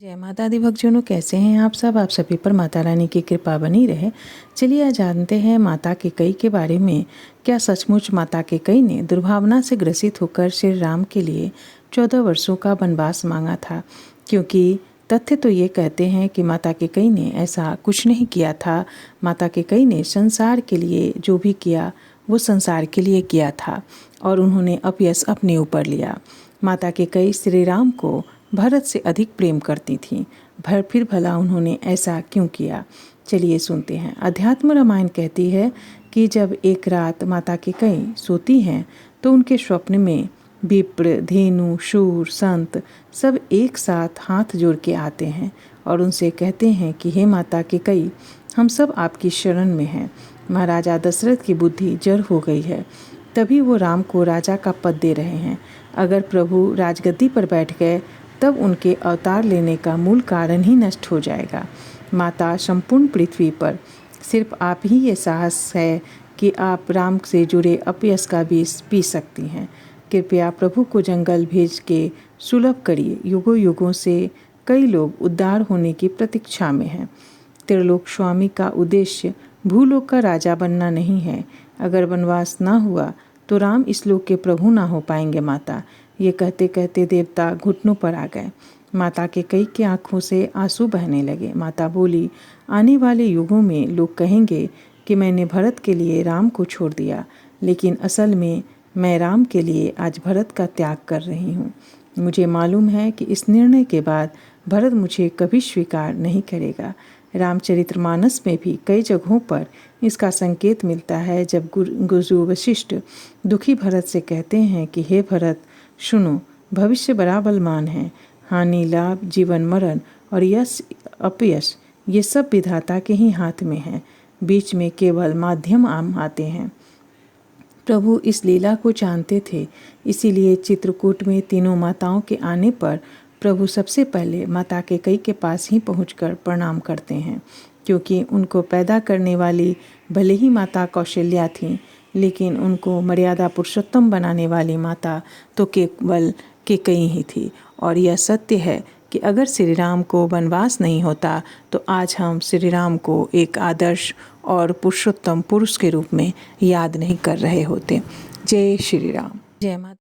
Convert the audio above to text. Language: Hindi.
जय माता दी भक्तजनों, कैसे हैं आप सब। आप सभी पर माता रानी की कृपा बनी रहे। चलिए आज जानते हैं माता कैकेयी के बारे में। क्या सचमुच माता कैकेयी ने दुर्भावना से ग्रसित होकर श्री राम के लिए 14 वर्षों का वनवास मांगा था? क्योंकि तथ्य तो ये कहते हैं कि माता कैकेयी ने ऐसा कुछ नहीं किया था। माता कैकेयी ने संसार के लिए जो भी किया वो संसार के लिए किया था और उन्होंने अपयश अपने ऊपर लिया। माता कैकेयी श्री राम को भरत से अधिक प्रेम करती थीं। फिर भला उन्होंने ऐसा क्यों किया? चलिए सुनते हैं। अध्यात्म रामायण कहती है कि जब एक रात माता कैकेयी सोती हैं तो उनके स्वप्न में विप्र, धेनु, शूर, संत सब एक साथ हाथ जोड़ के आते हैं और उनसे कहते हैं कि हे माता कैकेयी, हम सब आपकी शरण में हैं। महाराजा दशरथ की बुद्धि जड़ हो गई है, तभी वो राम को राजा का पद दे रहे हैं। अगर प्रभु राजगद्दी पर बैठ गए तब उनके अवतार लेने का मूल कारण ही नष्ट हो जाएगा। माता, संपूर्ण पृथ्वी पर सिर्फ आप ही ये साहस है कि आप राम से जुड़े अपयश का विष पी सकती हैं। कृपया प्रभु को जंगल भेज के सुलभ करिए। युगों युगों से कई लोग उद्धार होने की प्रतीक्षा में हैं। त्रिलोक स्वामी का उद्देश्य भूलोक का राजा बनना नहीं है। अगर वनवास ना हुआ तो राम इस लोक के प्रभु ना हो पाएंगे माता। ये कहते कहते देवता घुटनों पर आ गए। माता कैकेयी की आंखों से आंसू बहने लगे। माता बोली, आने वाले युगों में लोग कहेंगे कि मैंने भरत के लिए राम को छोड़ दिया, लेकिन असल में मैं राम के लिए आज भरत का त्याग कर रही हूँ। मुझे मालूम है कि इस निर्णय के बाद भरत मुझे कभी स्वीकार नहीं करेगा। रामचरितमानस में भी कई जगहों पर इसका संकेत मिलता है। जब गुरु वशिष्ठ दुखी भरत से कहते हैं कि हे भरत, सुनो, भविष्य बड़ा बलवान है। हानि, लाभ, जीवन मरण और यश अपयश ये सब विधाता के ही हाथ में है। बीच में केवल माध्यम आम आते हैं। प्रभु इस लीला को जानते थे, इसीलिए चित्रकूट में तीनों माताओं के आने पर प्रभु सबसे पहले माता कैकेयी के पास ही पहुंचकर प्रणाम करते हैं, क्योंकि उनको पैदा करने वाली भले ही माता कौशल्या थीं, लेकिन उनको मर्यादा पुरुषोत्तम बनाने वाली माता तो केवल कैकेयी ही थी। और यह सत्य है कि अगर श्री राम को वनवास नहीं होता तो आज हम श्री राम को एक आदर्श और पुरुषोत्तम पुरुष के रूप में याद नहीं कर रहे होते। जय श्री राम। जय माता।